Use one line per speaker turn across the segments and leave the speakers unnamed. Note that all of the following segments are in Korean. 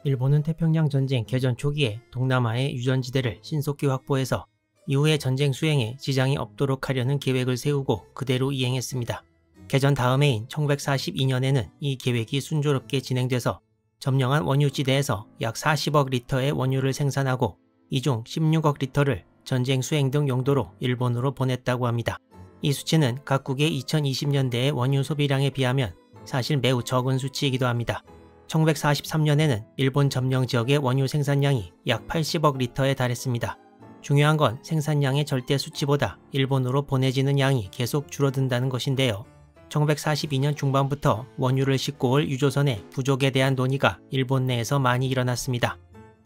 일본은 태평양 전쟁 개전 초기에 동남아의 유전지대를 신속히 확보해서 이후의 전쟁 수행에 지장이 없도록 하려는 계획을 세우고 그대로 이행했습니다. 개전 다음 해인 1942년에는 이 계획이 순조롭게 진행돼서 점령한 원유지대에서 약 40억 리터의 원유를 생산하고 이 중 16억 리터를 전쟁 수행 등 용도로 일본으로 보냈다고 합니다. 이 수치는 각국의 2020년대의 원유 소비량에 비하면 사실 매우 적은 수치이기도 합니다. 1943년에는 일본 점령 지역의 원유 생산량이 약 80억 리터에 달했습니다. 중요한 건 생산량의 절대 수치보다 일본으로 보내지는 양이 계속 줄어든다는 것인데요. 1942년 중반부터 원유를 싣고 올 유조선의 부족에 대한 논의가 일본 내에서 많이 일어났습니다.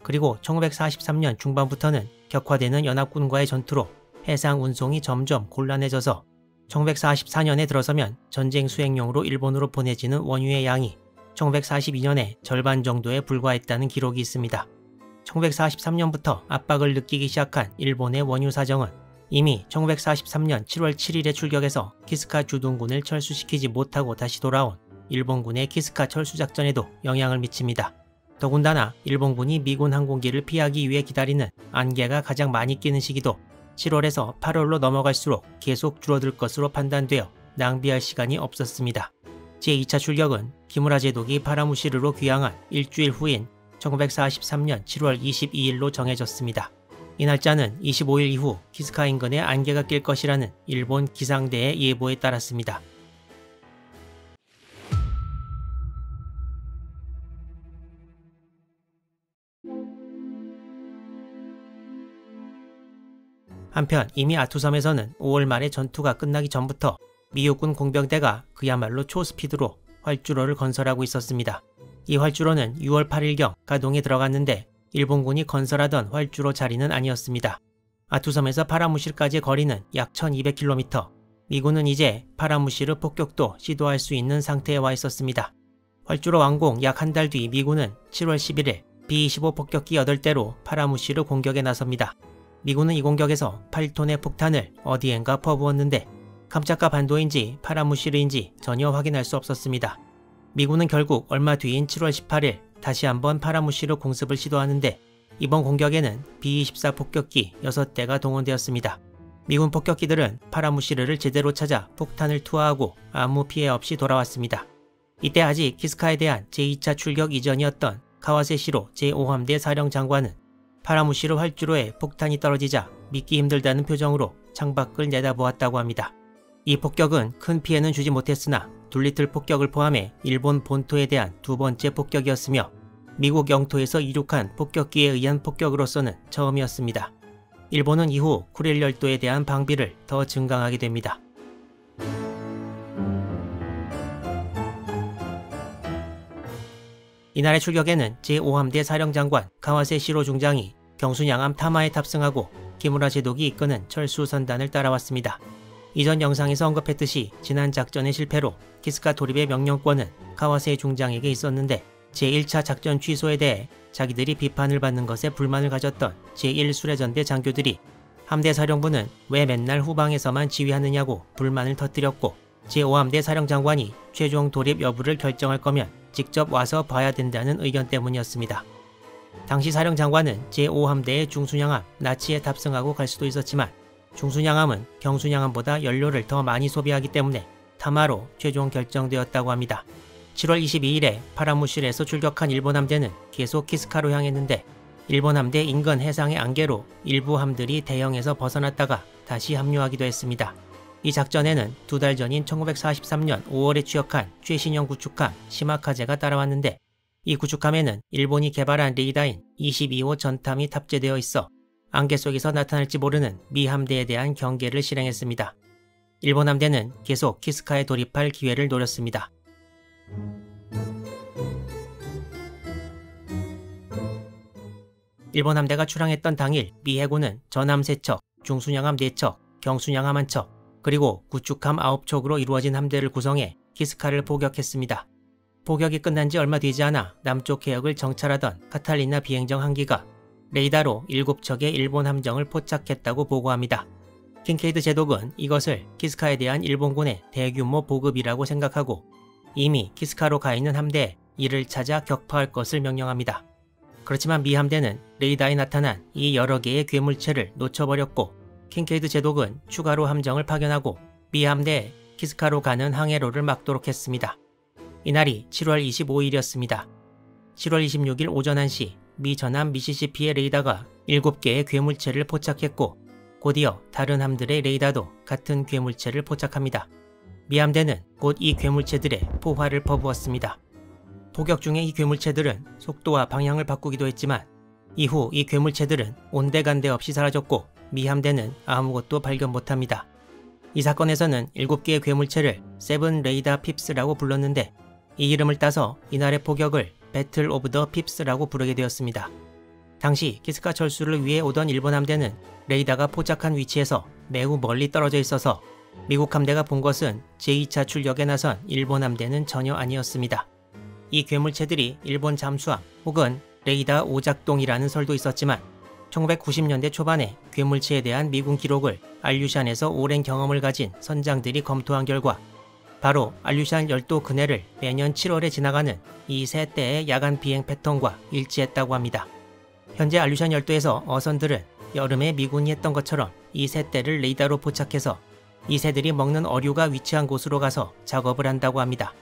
그리고 1943년 중반부터는 격화되는 연합군과의 전투로 해상 운송이 점점 곤란해져서 1944년에 들어서면 전쟁 수행용으로 일본으로 보내지는 원유의 양이 1942년에 절반 정도에 불과했다는 기록이 있습니다. 1943년부터 압박을 느끼기 시작한 일본의 원유 사정은 이미 1943년 7월 7일에 출격해서 키스카 주둔군을 철수시키지 못하고 다시 돌아온 일본군의 키스카 철수작전에도 영향을 미칩니다. 더군다나 일본군이 미군 항공기를 피하기 위해 기다리는 안개가 가장 많이 끼는 시기도 7월에서 8월로 넘어갈수록 계속 줄어들 것으로 판단되어 낭비할 시간이 없었습니다. 제2차 출격은 기무라 제독이 파라무시르로 귀향한 일주일 후인 1943년 7월 22일로 정해졌습니다. 이 날짜는 25일 이후 키스카 인근에 안개가 낄 것이라는 일본 기상대의 예보에 따랐습니다. 한편 이미 아투섬에서는 5월 말에 전투가 끝나기 전부터 미국군 공병대가 그야말로 초스피드로 활주로를 건설하고 있었습니다. 이 활주로는 6월 8일경 가동에 들어갔는데 일본군이 건설하던 활주로 자리는 아니었습니다. 아투섬에서 파라무시르까지의 거리는 약 1200km, 미군은 이제 파라무시르 폭격도 시도할 수 있는 상태에 와 있었습니다. 활주로 완공 약 한 달 뒤 미군은 7월 11일 B-25 폭격기 8대로 파라무시르 공격에 나섭니다. 미군은 이 공격에서 8톤의 폭탄을 어디엔가 퍼부었는데 캄차카 반도인지 파라무시르인지 전혀 확인할 수 없었습니다. 미군은 결국 얼마 뒤인 7월 18일 다시 한번 파라무시르 공습을 시도하는데 이번 공격에는 B-24 폭격기 6대가 동원되었습니다. 미군 폭격기들은 파라무시르를 제대로 찾아 폭탄을 투하하고 아무 피해 없이 돌아왔습니다. 이때 아직 키스카에 대한 제2차 출격 이전이었던 카와세시로 제5함대 사령장관은 파라무시르 활주로에 폭탄이 떨어지자 믿기 힘들다는 표정으로 창밖을 내다보았다고 합니다. 이 폭격은 큰 피해는 주지 못했으나 둘리틀 폭격을 포함해 일본 본토에 대한 두 번째 폭격이었으며 미국 영토에서 이륙한 폭격기에 의한 폭격으로서는 처음이었습니다. 일본은 이후 쿠릴 열도에 대한 방비를 더 증강하게 됩니다. 이날의 출격에는 제5함대 사령장관 카와세시로 중장이 경순양함 타마에 탑승하고 기무라 제독이 이끄는 철수선단을 따라왔습니다. 이전 영상에서 언급했듯이 지난 작전의 실패로 키스카 돌입의 명령권은 카와세 중장에게 있었는데 제1차 작전 취소에 대해 자기들이 비판을 받는 것에 불만을 가졌던 제1수레전대 장교들이 함대 사령부는 왜 맨날 후방에서만 지휘하느냐고 불만을 터뜨렸고 제5함대 사령장관이 최종 돌입 여부를 결정할 거면 직접 와서 봐야 된다는 의견 때문이었습니다. 당시 사령장관은 제5함대의 중순양함 나치에 탑승하고 갈 수도 있었지만 중순양함은 경순양함보다 연료를 더 많이 소비하기 때문에 타마로 최종 결정되었다고 합니다. 7월 22일에 파라무시르에서 출격한 일본 함대는 계속 키스카로 향했는데 일본 함대 인근 해상의 안개로 일부 함들이 대형에서 벗어났다가 다시 합류하기도 했습니다. 이 작전에는 두 달 전인 1943년 5월에 취역한 최신형 구축함 시마카제가 따라왔는데 이 구축함에는 일본이 개발한 레이더인 22호 전탐이 탑재되어 있어 안개 속에서 나타날지 모르는 미 함대에 대한 경계를 실행했습니다. 일본 함대는 계속 키스카에 돌입할 기회를 노렸습니다. 일본 함대가 출항했던 당일 미 해군은 전함 3척, 중순양함 4척, 경순양함 1척, 그리고 구축함 9척으로 이루어진 함대를 구성해 키스카를 포격했습니다. 포격이 끝난 지 얼마 되지 않아 남쪽 해역을 정찰하던 카탈리나 비행정 한기가 레이더로 7척의 일본 함정을 포착했다고 보고합니다. 킹케이드 제독은 이것을 키스카에 대한 일본군의 대규모 보급이라고 생각하고 이미 키스카로 가 있는 함대에 이를 찾아 격파할 것을 명령합니다. 그렇지만 미 함대는 레이더에 나타난 이 여러 개의 괴물체를 놓쳐버렸고 킨케이드 제독은 추가로 함정을 파견하고 미 함대에 키스카로 가는 항해로를 막도록 했습니다. 이날이 7월 25일이었습니다. 7월 26일 오전 1시 미 전함 미시시피의 레이더가 7개의 괴물체를 포착했고 곧이어 다른 함들의 레이더도 같은 괴물체를 포착합니다. 미 함대는 곧 이 괴물체들의 포화를 퍼부었습니다. 포격 중에 이 괴물체들은 속도와 방향을 바꾸기도 했지만 이후 이 괴물체들은 온데간데 없이 사라졌고 미 함대는 아무것도 발견 못합니다. 이 사건에서는 7개의 괴물체를 세븐 레이더 핍스라고 불렀는데 이 이름을 따서 이날의 포격을 배틀 오브 더 핍스라고 부르게 되었습니다. 당시 키스카 철수를 위해 오던 일본 함대는 레이더가 포착한 위치에서 매우 멀리 떨어져 있어서 미국 함대가 본 것은 제2차 출격에 나선 일본 함대는 전혀 아니었습니다. 이 괴물체들이 일본 잠수함 혹은 레이더 오작동이라는 설도 있었지만 1990년대 초반에 괴물체에 대한 미군 기록을 알류샨에서 오랜 경험을 가진 선장들이 검토한 결과 바로 알류샨 열도 근해를 매년 7월에 지나가는 이 세 대의 야간 비행 패턴과 일치했다고 합니다. 현재 알류샨 열도에서 어선들은 여름에 미군이 했던 것처럼 이 세 대를 레이더로 포착해서 이 새들이 먹는 어류가 위치한 곳으로 가서 작업을 한다고 합니다.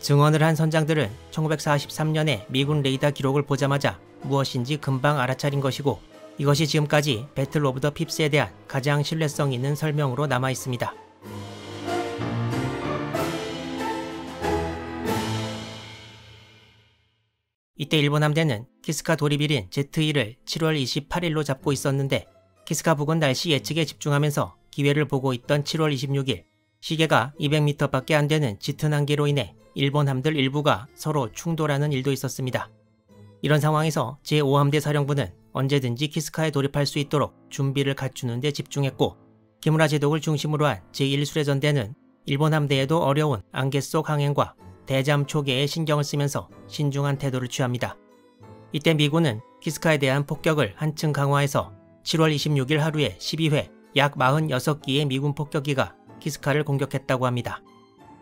증언을 한 선장들은 1943년에 미군 레이더 기록을 보자마자 무엇인지 금방 알아차린 것이고 이것이 지금까지 배틀 오브 더 핍스에 대한 가장 신뢰성 있는 설명으로 남아 있습니다. 이때 일본 함대는 키스카 도리빌인 Z2를 7월 28일로 잡고 있었는데 키스카 부근 날씨 예측에 집중하면서 기회를 보고 있던 7월 26일 시계가 200m밖에 안 되는 짙은 안개로 인해 일본 함들 일부가 서로 충돌하는 일도 있었습니다. 이런 상황에서 제5함대 사령부는 언제든지 키스카에 돌입할 수 있도록 준비를 갖추는 데 집중했고 기무라 제독을 중심으로 한 제1수레전대는 일본 함대에도 어려운 안개 속 항행과 대잠 초계에 신경을 쓰면서 신중한 태도를 취합니다. 이때 미군은 키스카에 대한 폭격을 한층 강화해서 7월 26일 하루에 12회 약 46기의 미군 폭격기가 키스카를 공격했다고 합니다.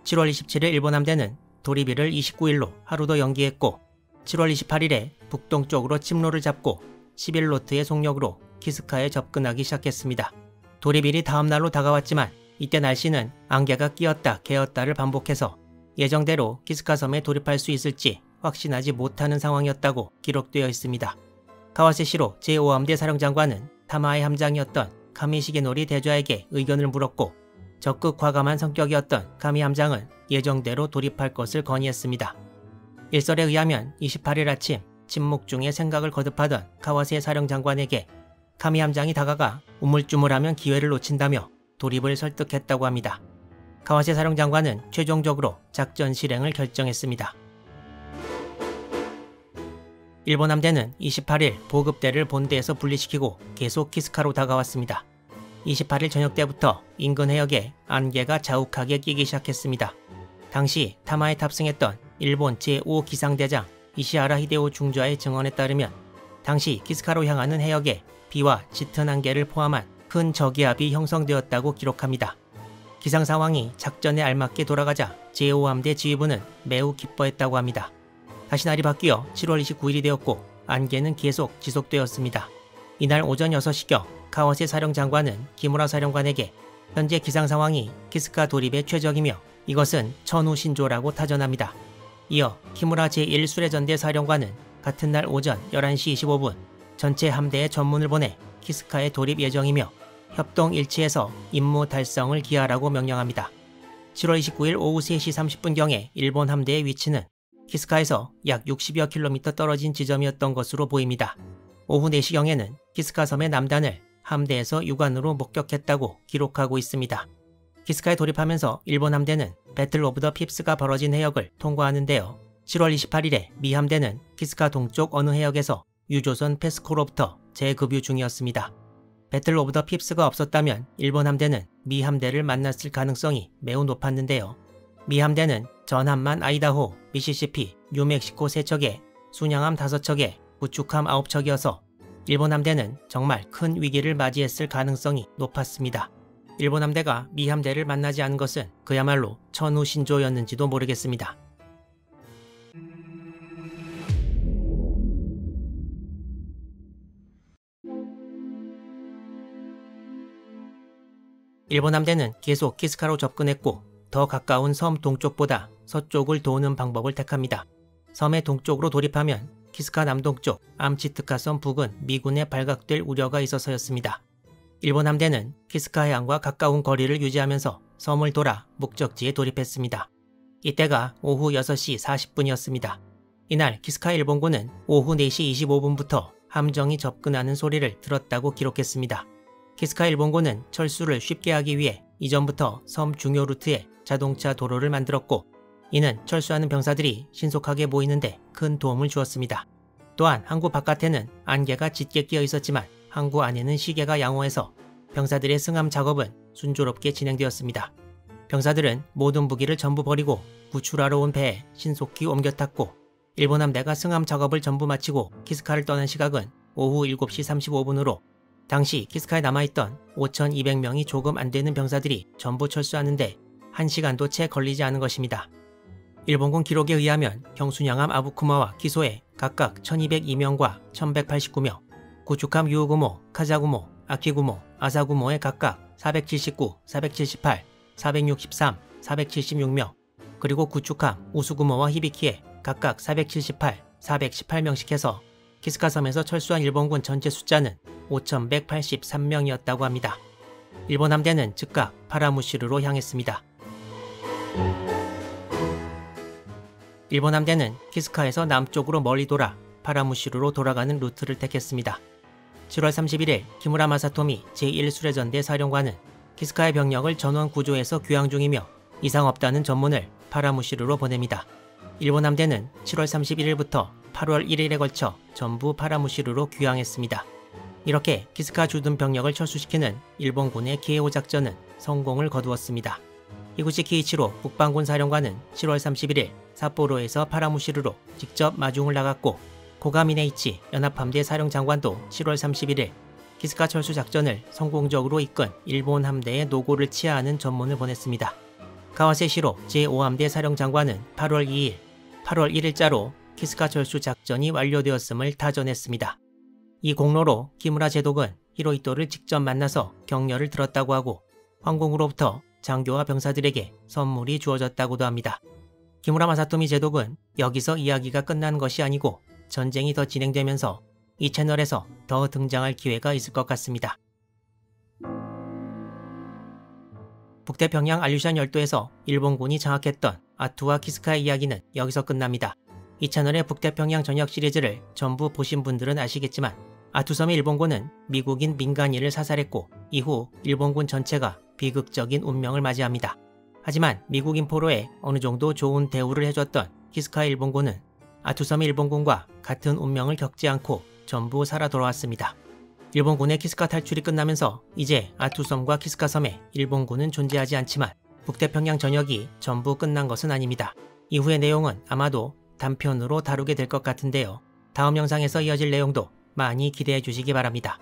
7월 27일 일본 함대는 도리비를 29일로 하루 더 연기했고 7월 28일에 북동쪽으로 침로를 잡고 11노트의 속력으로 키스카에 접근하기 시작했습니다. 도리빌이 다음날로 다가왔지만 이때 날씨는 안개가 끼었다 개었다를 반복해서 예정대로 키스카 섬에 돌입할 수 있을지 확신하지 못하는 상황이었다고 기록되어 있습니다. 카와세시로 제5함대 사령장관은 타마의 함장이었던 카미시게노리 대좌에게 의견을 물었고 적극 과감한 성격이었던 카미 함장은 예정대로 돌입할 것을 건의했습니다. 일설에 의하면 28일 아침 침묵 중에 생각을 거듭하던 카와세 사령장관에게 카미 함장이 다가가 우물쭈물하면 기회를 놓친다며 돌입을 설득했다고 합니다. 카와세 사령장관은 최종적으로 작전 실행을 결정했습니다. 일본 함대는 28일 보급대를 본대에서 분리시키고 계속 키스카로 다가왔습니다. 28일 저녁 때부터 인근 해역에 안개가 자욱하게 끼기 시작했습니다. 당시 타마에 탑승했던 일본 제5기상대장 이시하라 히데오 중좌의 증언에 따르면 당시 키스카로 향하는 해역에 비와 짙은 안개를 포함한 큰 저기압이 형성되었다고 기록합니다. 기상 상황이 작전에 알맞게 돌아가자 제5함대 지휘부는 매우 기뻐했다고 합니다. 다시 날이 바뀌어 7월 29일이 되었고 안개는 계속 지속되었습니다. 이날 오전 6시경 카와세 사령장관은 기무라 사령관에게 현재 기상 상황이 키스카 돌입에 최적이며 이것은 천우 신조라고 타전합니다. 이어 키무라 제1수레전대 사령관은 같은 날 오전 11시 25분 전체 함대에 전문을 보내 키스카에 돌입 예정이며 협동 일치해서 임무 달성을 기하라고 명령합니다. 7월 29일 오후 3시 30분경에 일본 함대의 위치는 키스카에서 약 60여 킬로미터 떨어진 지점이었던 것으로 보입니다. 오후 4시경에는 키스카 섬의 남단을 함대에서 육안으로 목격했다고 기록하고 있습니다. 키스카에 돌입하면서 일본 함대는 배틀 오브 더 핍스가 벌어진 해역을 통과하는데요. 7월 28일에 미 함대는 키스카 동쪽 어느 해역에서 유조선 페스코로부터 재급유 중이었습니다. 배틀 오브 더 핍스가 없었다면 일본 함대는 미 함대를 만났을 가능성이 매우 높았는데요. 미 함대는 전함만 아이다호, 미시시피, 뉴멕시코 3척에 순양함 5척에 구축함 9척이어서 일본 함대는 정말 큰 위기를 맞이했을 가능성이 높았습니다. 일본 함대가 미 함대를 만나지 않은 것은 그야말로 천우 신조였는지도 모르겠습니다. 일본 함대는 계속 키스카로 접근했고 더 가까운 섬 동쪽보다 서쪽을 도우는 방법을 택합니다. 섬의 동쪽으로 돌입하면 키스카 남동쪽 암치트카 섬 북은 미군에 발각될 우려가 있어서였습니다. 일본 함대는 키스카 해안과 가까운 거리를 유지하면서 섬을 돌아 목적지에 돌입했습니다. 이때가 오후 6시 40분이었습니다. 이날 키스카 일본군은 오후 4시 25분부터 함정이 접근하는 소리를 들었다고 기록했습니다. 키스카 일본군은 철수를 쉽게 하기 위해 이전부터 섬 중요 루트에 자동차 도로를 만들었고 이는 철수하는 병사들이 신속하게 모이는데 큰 도움을 주었습니다. 또한 항구 바깥에는 안개가 짙게 끼어 있었지만 항구 안에는 시계가 양호해서 병사들의 승함 작업은 순조롭게 진행되었습니다. 병사들은 모든 무기를 전부 버리고 구출하러 온 배에 신속히 옮겨 탔고 일본 함대가 승함 작업을 전부 마치고 키스카를 떠난 시각은 오후 7시 35분으로 당시 키스카에 남아있던 5,200명이 조금 안 되는 병사들이 전부 철수하는데 1시간도 채 걸리지 않은 것입니다. 일본군 기록에 의하면 경순양함 아부쿠마와 기소에 각각 1202명과 1189명, 구축함 유우구모, 카자구모, 아키구모, 아사구모에 각각 479, 478, 463, 476명, 그리고 구축함 우수구모와 히비키에 각각 478, 418명씩 해서 키스카 섬에서 철수한 일본군 전체 숫자는 5,183명이었다고 합니다. 일본 함대는 즉각 파라무시르로 향했습니다. 일본 함대는 키스카에서 남쪽으로 멀리 돌아 파라무시르로 돌아가는 루트를 택했습니다. 7월 31일 키무라 마사토미 제1수레전대 사령관은 키스카의 병력을 전원 구조해서 귀향 중이며 이상 없다는 전문을 파라무시르로 보냅니다. 일본 함대는 7월 31일부터 8월 1일에 걸쳐 전부 파라무시르로 귀향했습니다. 이렇게 키스카 주둔 병력을 철수시키는 일본군의 기에오 작전은 성공을 거두었습니다. 히구시 키이치로 국방군 사령관은 7월 31일 삿포로에서 파라무시르로 직접 마중을 나갔고 고가미네이치 연합함대 사령장관도 7월 31일 키스카 철수 작전을 성공적으로 이끈 일본 함대의 노고를 치하하는 전문을 보냈습니다. 가와세시로 제5함대 사령장관은 8월 2일, 8월 1일자로 키스카 철수 작전이 완료되었음을 타전했습니다. 이 공로로 키무라 제독은 히로히토를 직접 만나서 격려를 들었다고 하고 황궁으로부터 장교와 병사들에게 선물이 주어졌다고도 합니다. 키무라 마사토미 제독은 여기서 이야기가 끝난 것이 아니고 전쟁이 더 진행되면서 이 채널에서 더 등장할 기회가 있을 것 같습니다. 북태평양 알류샨 열도에서 일본군이 장악했던 아투와 키스카의 이야기는 여기서 끝납니다. 이 채널의 북태평양 전역 시리즈를 전부 보신 분들은 아시겠지만 아투섬의 일본군은 미국인 민간인을 사살했고 이후 일본군 전체가 비극적인 운명을 맞이합니다. 하지만 미국인 포로에 어느 정도 좋은 대우를 해줬던 키스카의 일본군은 아투섬의 일본군과 같은 운명을 겪지 않고 전부 살아 돌아왔습니다. 일본군의 키스카 탈출이 끝나면서 이제 아투섬과 키스카섬에 일본군은 존재하지 않지만 북태평양 전역이 전부 끝난 것은 아닙니다. 이후의 내용은 아마도 단편으로 다루게 될 것 같은데요. 다음 영상에서 이어질 내용도 많이 기대해 주시기 바랍니다.